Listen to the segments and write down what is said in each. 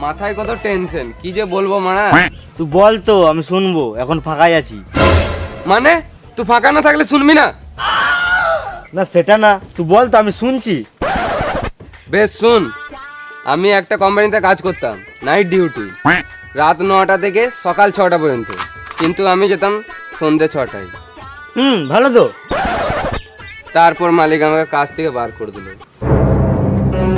মাথায় কত টেনশন, কি যে বলবো মারা। তুই বল তো, আমি শুনবো, এখন ফাঁকাই আছি। মানে তুই ফাঁকা না থাকলে শুনবি না? না সেটা না, তুই বল তো, আমি শুনছি। বেশ শুন, আমি একটা কোম্পানিতে কাজ করতাম, নাইট ডিউটি, রাত 9টা থেকে সকাল 6টা পর্যন্ত, কিন্তু আমি যেতাম সন্ধ্যে 6টায়। ভালো তো। তারপর মালিক আমাকে কাজ থেকে বার করে দিল।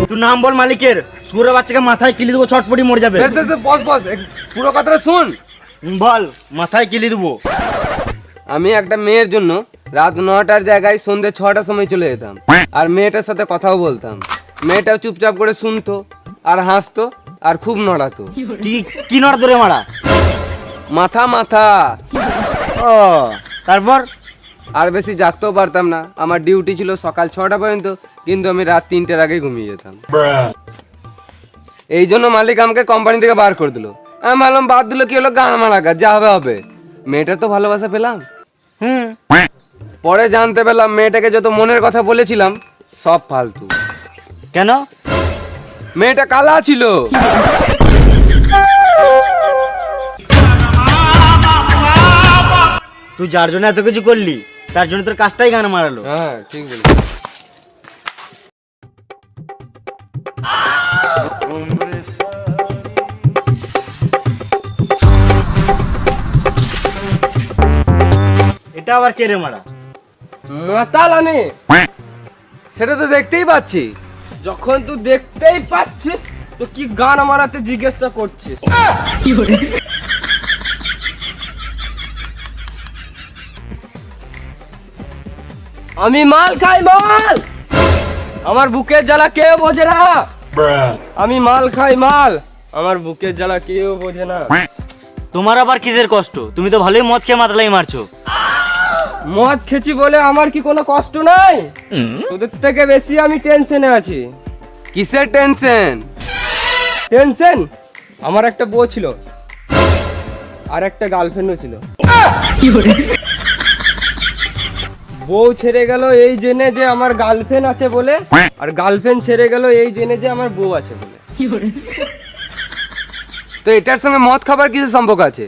তুই নাম বল মালিকের, সুরে বাচ্চাকে মাথায় কিলি দেবো, ছটপটি মরে যাবে। বেশ বেশ বেশ, বস বস, পুরো কথাটা শুন। বল, মাথায় কিলি দেবো। আমি একটা মেয়ের জন্য রাত 9টার জায়গায় সন্ধ্যে 6টার সময় চলে যেতাম, আর মেয়েটার সাথে কথাও বলতাম। মেয়েটাও চুপচাপ করে শুনতো আর হাসতো আর খুব নড়াতো। কি নড়া তোরে মারা? মাথা মাথা। ও, তারপর? আর বেশি জাগতেও পারতাম না, আমার ডিউটি ছিল সকাল 6টা পর্যন্ত, কিন্তু আমি রাত 3টার আগে ঘুমিয়ে যেতাম। এই জন্য মালিক আমাকে কোম্পানি থেকে বার করে দিল। আমি ভাবলাম বাদ দিল, কি হলো, গান মারা গাছ, যা হবে হবে। মেয়েটার তো ভালোবাসা পেলাম। পরে জানতে পেলাম মেয়েটাকে যত মনের কথা বলেছিলাম সব ফালতু। কেন? মেয়েটা কালা ছিল। তুই যার জন্য এত কিছু করলি, তার জন্য তোর কাজটাই গান মারালো। হ্যাঁ ঠিক বলি। এটা আবার কে রে মারা? মাতাল আনে, সেটা তো দেখতেই পাচ্ছি। যখন তুই দেখতেই পাচ্ছিস তো কি গান মারাতে জিজ্ঞাসা করছিস? আমি মাল খাই মাল, আমার বুকের জ্বালা কেউ বোঝে না। আমি মাল খাই মাল, আমার বুকের জ্বালা কেউ বোঝে না। তোমার আবার কিসের কষ্ট? তুমি তো ভালোই মদ খেয়ে মাতলাই মারছো। মদ খেছি বলে আমার কি কোনো কষ্ট নাই? তোদের থেকে বেশি আমি টেনশনে আছি। কিসের টেনশন? টেনশন? আমার একটা বউ ছিল আর একটা গার্লফ্রেন্ডও ছিল। বউ ছেড়ে গেল এই জেনে যে আমার গার্লফ্রেন্ড আছে বলে, আর গার্লফ্রেন্ড ছেড়ে গেল এই জেনে যে আমার বউ আছে বলে। তো এটার সঙ্গে মদ খাবার কিসের সম্পর্ক আছে?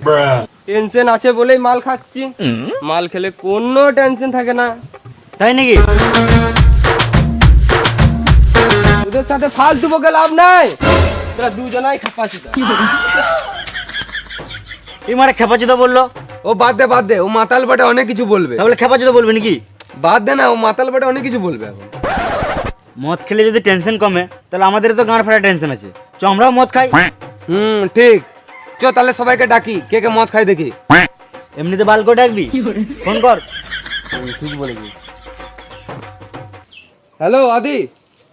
টেনশন আছে বলেই মাল খাচ্ছি। মাল খেলে কোনো টেনশন থাকে না। তাই নাকি? তোদের সাথে ফালতু বকে লাভ নাই, তোরা দুজনাই খাপাচ্ছিস। এই মারা খেপাচুদা বললো। ও বাদ দে বাদ দে, ও মাতাল বাটে অনেক কিছু বলবে। তাহলে খেপাচুদা বলবে নাকি? বাদ দে না, ও মাতাল বাটে অনেক কিছু বলবে এখন। মদ খেলে যদি টেনশন কমে, তাহলে আমাদের তো গাঁড় ফাটা টেনশন আছে। চ আমরাও মদ খাই। ঠিক। চ তাহলে সবাইকে ডাকি, কে কে মদ খাই দেখি। এমনিতে বাল করে ডাকবি, ফোন কর। ঠিক বলেছি। হ্যালো আদি,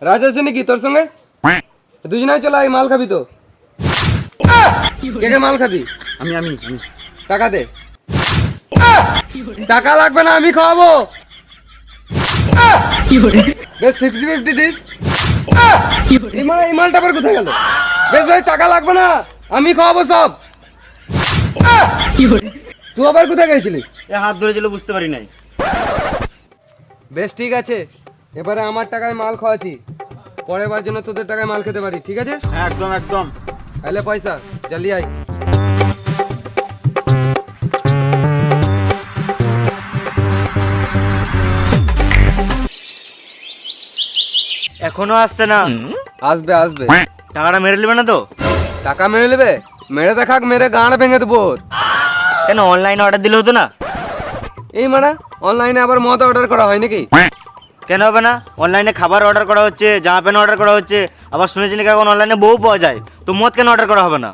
রাজ আছে নাকি তোর সঙ্গে? দুজনাই চলো, এই মাল খাবি তো? কে কে মাল খাবি? আমি আমি আমি টাকা দে। টাকা লাগবে না, আমি খাওয়াবো। বেশ 50-50 দিস। এই মালটা আবার কোথায় গেল? বেশ ভাই, টাকা লাগবে না, আমি খাওয়াবো সব। তুই আবার কোথায় গেছিলি? এ হাত ধরেছিল, বুঝতে পারি নাই। বেশ ঠিক আছে, এবারে আমার টাকায় মাল খাওয়াচ্ছি, পরের বার জন্য তোদের টাকায় মাল খেতে পারি, ঠিক আছে? একদম একদম। তাহলে পয়সা জলদি আয়। এখনো আসছে না? আসবে আসবে। টাকাটা মেরে নেবে না তো? টাকা মেরে নেবে? মেরে দেখাক, মেরে গাঁড় ভেঙে দেবো ওর। কেন, অনলাইনে অর্ডার দিলে হতো না? এই মারা, অনলাইনে আবার মদ অর্ডার করা হয় নাকি? কেন হবে না? অনলাইনে খাবার অর্ডার করা হচ্ছে, জামা প্যান্ট অর্ডার করা হচ্ছে, আবার শুনেছি নাকি এখন অনলাইনে বউ পাওয়া যায়, তো মদ কেন অর্ডার করা হবে না?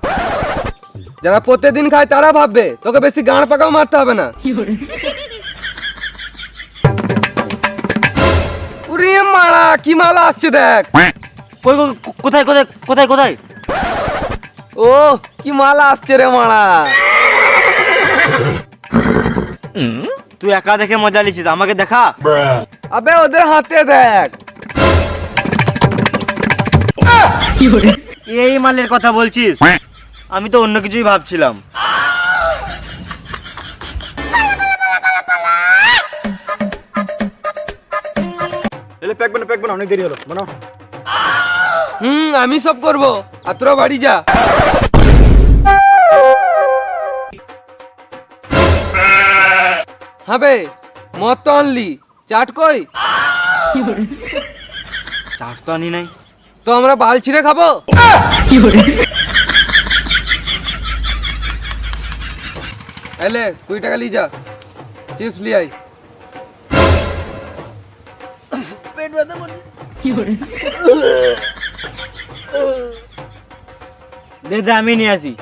যারা প্রত্যেকদিন খায় তারা ভাববে, তোকে বেশি গাঁড় পাকাও মারতে হবে না। উরে মারা, কি মালা আসছে দেখ। কই কই, কোথায় কোথায় কোথায় কোথায়? ও কি মালা আসছে রে মারা। তুই একা দেখে মজা লিছিস, আমাকে দেখা। আবে ওদের হাতে দেখ। এই মালের কথা বলছিস? আমি তো অন্য কিছুই ভাবছিলাম। প্যাক বানা অনেক দেরি হলো, বানাও। আমি সব করব, আর তোরা বাড়ি যা। হবে মদ তো আনলি, চাট কই? চাট তো আনি নাই। তো আমরা বাল ছিঁড়ে খাবো? এলে 20 টাকা লি যা, চিপস লি আই। দে দে, আমি নিয়ে আসি।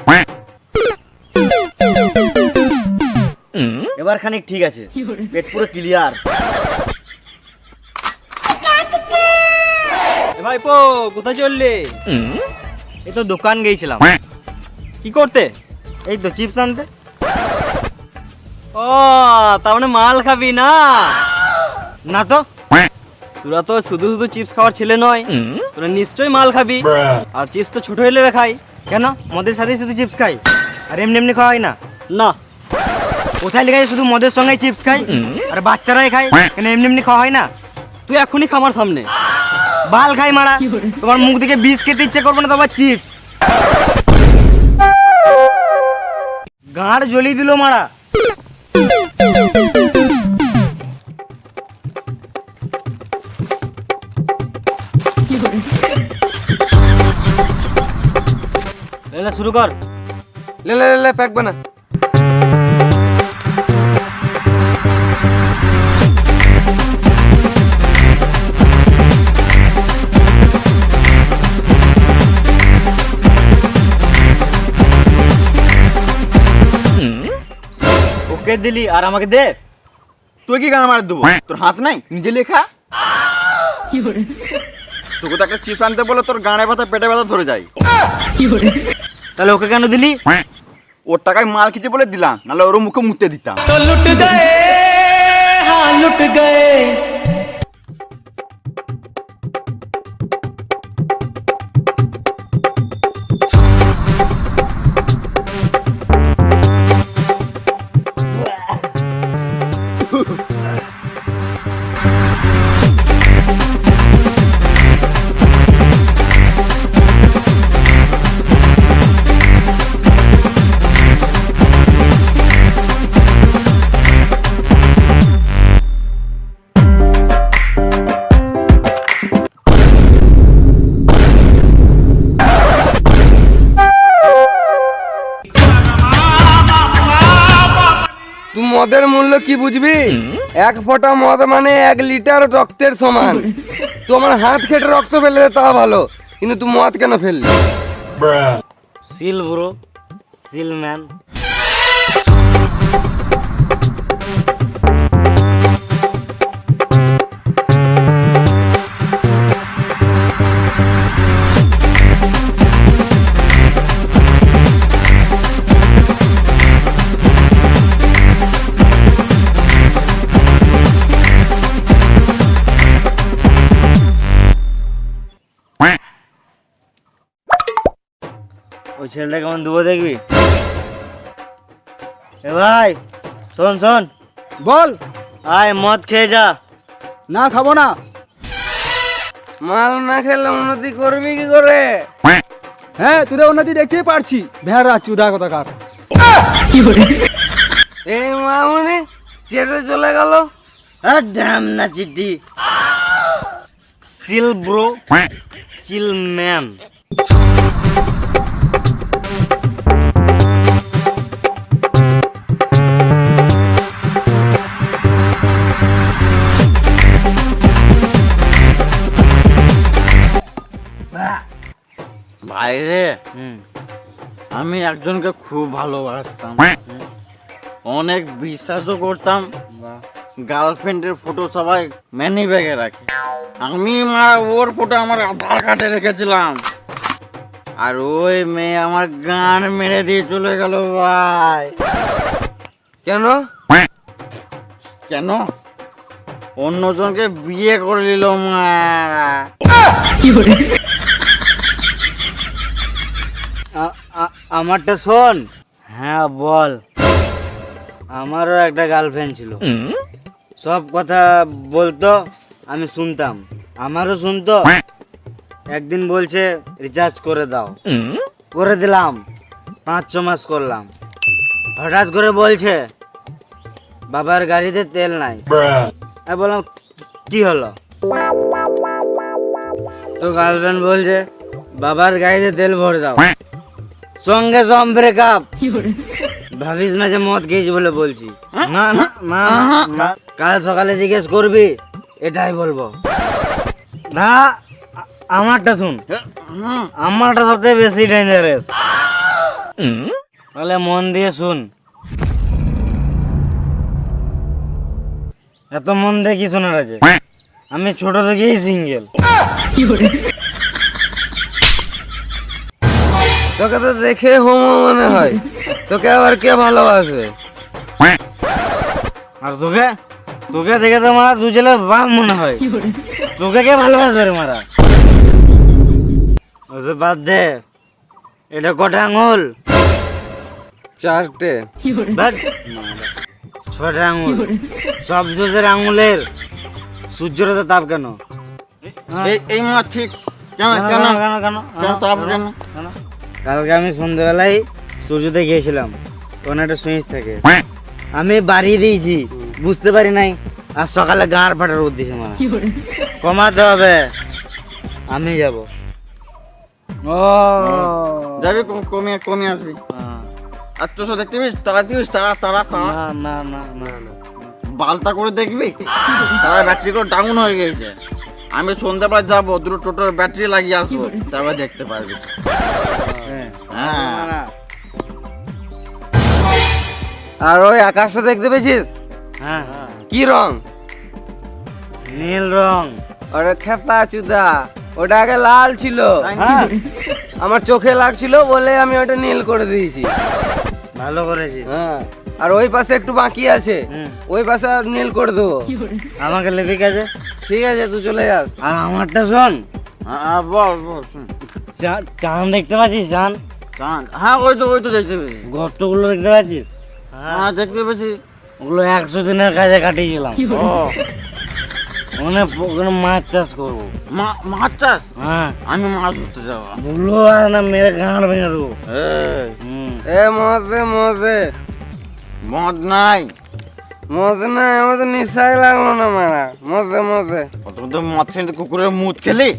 এবার খানিক ঠিক আছে, পেট পুরো ক্লিয়ার। ভাইপো কোথায় চললে? এই তো দোকান গেছিলাম। কি করতে? এই তো চিপস আনতে। ও তার মানে মাল খাবি না? না তো। তোরা তো শুধু শুধু চিপস খাওয়ার ছেলে নয়, তোরা নিশ্চয়ই মাল খাবি। আর চিপস তো ছোট হলে খাই। কেন মদের সাথে শুধু চিপস খাই? আর এমনি এমনি খাওয়া হয় না? না, কোথায় লেখা আছে শুধু মদের সঙ্গে চিপস খাই? আর বাচ্চারাই খায়, কেন এমনি এমনি খাওয়া হয় না? তুই এখনই খামার সামনে। বাল খাই মারা, তোমার মুখ থেকে বিষ খেতে ইচ্ছে করবে না তো আবার চিপস। গাঁড় জ্বলিয়ে দিল মারা। লেলা শুরু কর। লে লে লে প্যাক বানা। ওকে দিলি আর আমাকে দে। তুই কি গান মার দেবো? তোর হাত নাই, নিজে লেখা। তোকে তো একটা চিপস আনতে বলে তোর গানে ব্যথা পেটে ব্যথা ধরে যায়। তাহলে ওকে কেন দিলি? ওর টাকায় মাল খেয়েছে বলে দিলাম, নাহলে ওর মুখে মুতে দিতাম। তুই মদের মূল্য কি বুঝবি? 1 ফোঁটা মদ মানে 1 লিটার রক্তের সমান। তুই আমার হাত কেটে রক্ত ফেলে দে তা ভালো, কিন্তু তুই মদ কেন ফেললি? Chill bro, chill man. ওই ছেলেটা কেমন দেবো দেখবি? এ ভাই শোন শোন, বল। আয় মদ খেয়ে যা। না, খাবো না। মাল না খেলে উন্নতি করবি কি করে? হ্যাঁ, তোরা উন্নতি দেখতেই পারছি। ভেড়া চুদা কথাকার। এই মামুনি চেটে চলে গেল। আর ড্যাম না চিঠি। সিল ব্রো, চিল ম্যান। ভাইরে, আমি একজনকে খুব ভালোবাসতাম, অনেক বিশ্বাসও করতাম। গার্লফ্রেন্ডের ফটো সবাই ম্যানি ব্যাগে রাখে, আমি মারা ওর ফটো আমার আধার কার্ডে রেখেছিলাম। আর ওই মেয়ে আমার গান মেরে দিয়ে চলে গেল ভাই। কেন? কেন? অন্যজনকে বিয়ে করে নিল মারা। আমারটা শোন। হ্যাঁ বল। আমারও একটা গার্লফ্রেন্ড ছিল, সব কথা বলতো, আমি শুনতাম, আমারও শুনতো। একদিন বলছে রিচার্জ করে দাও, করে দিলাম, 5-6 মাস করলাম। হঠাৎ করে বলছে বাবার গাড়িতে তেল নাই। আমি বললাম কি হলো? তো গার্লফ্রেন্ড বলছে বাবার গাড়িতে তেল ভরে দাও, সঙ্গে সঙ্গে ব্রেকআপ। ভাবিস না যে মদ খেয়েছি বলে বলছি। না না না না, কাল সকালে জিজ্ঞেস করবি, এটাই বলবো। না, আমারটা শুন, আমারটা সবথেকে বেশি ডেঞ্জারাস। তাহলে মন দিয়ে শুন। এত মন দিয়ে কি শোনার আছে? আমি ছোট থেকেই সিঙ্গেল। তোকে তো দেখে হোমো মনে হয়, তোকে আবার কে ভালোবাসবে? আর তোকে তোকে দেখে তো মারা দু জেলে বাপ মনে হয়। তোকে কে ভালোবাসবে রে মারা? ওসব বাদ দে, এটা কটা আঙুল? 4টে। বাদ, ছটা আঙুল। সব দোষের আঙুলের। সূর্যের তো তাপ কেন? এই মা ঠিক কেন কেন কেন কেন কেন কেন তাপ কেন? কেন? কালকে আমি সন্ধ্যেবেলায় সূর্যতে গিয়েছিলাম, ওখানে একটা সুইচ থাকে, আমি বাড়িয়ে দিয়েছি, বুঝতে পারি নাই। আর সকালে গাঁড় ফাটার উদ্দেশ্যে মারা কমাতে হবে। আমি যাব। ও যাবি কমিয়ে কমিয়ে আসবি। আর তোর সাথে দেখতে পাবি তারা দিবি, তারা তারা তারা না না না না না, বালতা করে দেখবি তারা ব্যাটারি করে ডাউন হয়ে গেছে। আমি সন্ধ্যাবেলা যাবো, দুটো টোটোর ব্যাটারি লাগিয়ে আসবো, তারপর দেখতে পারবি। হ্যাঁ। হ্যাঁ আর ওই আকাশটা দেখতে পেয়েছিস? হ্যাঁ, কি রং? নীল রং। ওরে খেপা চুদা, ওটা আগে লাল ছিল। হ্যাঁ, আমার চোখে লাগছিল বলে আমি ওটা নীল করে দিয়েছি। ভালো করেছি। হ্যাঁ, আর ওই পাশে একটু বাকি আছে, ওই পাশে আর নীল করে দেবো। আমাকে লেবিক আছে। ঠিক আছে, তুই চলে যাস। আর আমারটা শোন, বল বল শুন। চাঁদ দেখতে পাচ্ছিস? চাঁদ, চাঁদ, হ্যাঁ ওই তো দেখতে পেয়েছি। গর্তগুলো দেখতে পাচ্ছিস? হ্যাঁ দেখতে পেয়েছি। ওগুলো 100 দিনের কাজে কাটিয়েছিলাম। ওখানে মাছ চাষ করবো। মাছ চাষ? হ্যাঁ, আমি মাছ ধরতে যাবো। ভুলো আর না, মেরে গাঁড় ভেঙে দেবো। এ মদে মদে মদ নাই, মদে না, আমার তো নিশাই লাগলো না মারা। মদে মদে অত তো মদ খেলে কুকুরের মুখ খেলি।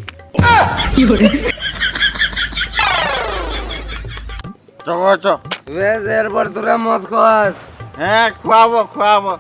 চ বেশ, এরপর তোরা মদ খাওয়াস। হ্যাঁ খোয়াবো।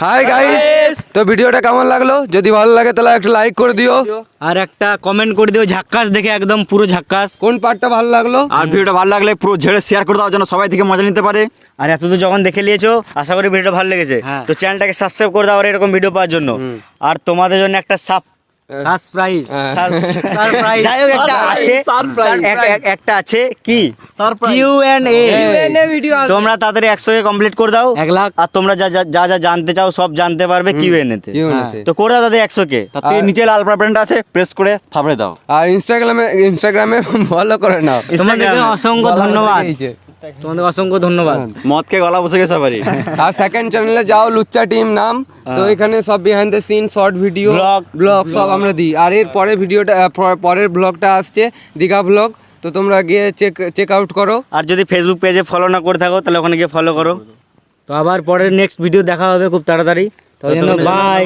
হাই গাইস, তো ভিডিওটা কেমন লাগলো? যদি ভালো লাগে তাহলে একটা লাইক করে দিও, আর একটা কমেন্ট করে দিও ঝাক্কাস দেখে, একদম পুরো ঝাক্কাস। কোন পার্টটা ভালো লাগলো। আর ভিডিওটা ভালো লাগলে পুরো ঝেড়ে শেয়ার করে দাও, যেন সবাই থেকে মজা নিতে পারে। আর এতদূর যখন দেখে নিয়েছো, আশা করি ভিডিওটা ভালো লেগেছে। তো চ্যানেলটাকে সাবস্ক্রাইব করে দাও আর এরকম ভিডিও পাওয়ার জন্য। আর তোমাদের জন্য একটা সারপ্রাইজ, যাই হোক একটা আছে, একটা আছে কি Q&A ভিডিও। তোমরা তাড়াতাড়ি 100 কমপ্লিট করে দাও, 1 লাখ। আর তোমরা যা যা যা জানতে চাও সব জানতে পারবে Q&A তে। তো করে দাও তাদের 100 কে। তাতে নিচে লাল বাটনটা আছে, প্রেস করে থাপড়ে দাও। আর ইনস্টাগ্রামে ফলো করে নাও। তোমাদেরকে অসংখ্য ধন্যবাদ, তোমাদের অসংখ্য ধন্যবাদ। মদকে গলা বসে গেছে সবারই। আর সেকেন্ড চ্যানেলে যাও, লুচ্চা টিম নাম। তো এখানে সব behind the scene, short video, blog সব আমরা দিই। আর এর পরে ভিডিওটা, পরের ব্লগটা আসছে দীঘা ব্লগ, তো তোমরা গিয়ে চেক আউট করো। আর যদি ফেসবুক পেজে ফলো না করে থাকো তাহলে ওখানে গিয়ে ফলো করো। তো আবার পরের নেক্সট ভিডিও দেখা হবে খুব তাড়াতাড়ি। তো বাই।